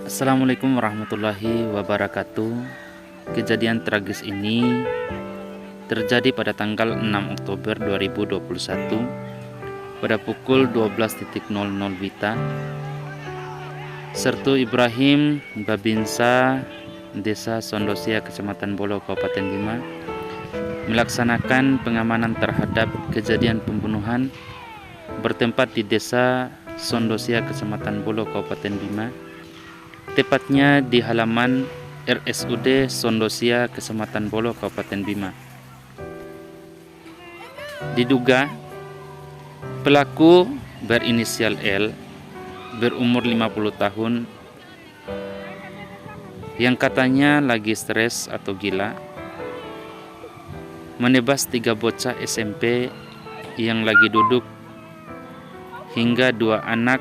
Assalamualaikum warahmatullahi wabarakatuh. Kejadian tragis ini terjadi pada tanggal 6 Oktober 2021 pada pukul 12.00 Wita. Sertu Ibrahim Babinsa, Desa Sondosia, Kecamatan Bolo, Kabupaten Bima, melaksanakan pengamanan terhadap kejadian pembunuhan bertempat di Desa Sondosia, Kecamatan Bolo, Kabupaten Bima, tepatnya di halaman RSUD Sondosia, Kecamatan Bolo, Kabupaten Bima. Diduga pelaku berinisial L, berumur 50 tahun, yang katanya lagi stres atau gila, menebas 3 bocah SMP yang lagi duduk hingga 2 anak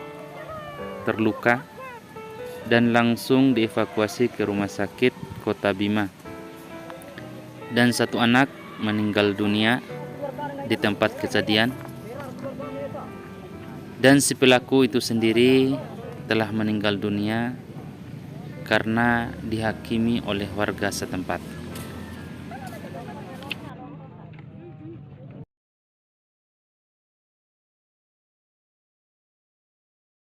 terluka dan langsung dievakuasi ke rumah sakit Kota Bima, dan 1 anak meninggal dunia di tempat kejadian, dan si pelaku itu sendiri telah meninggal dunia karena dihakimi oleh warga setempat.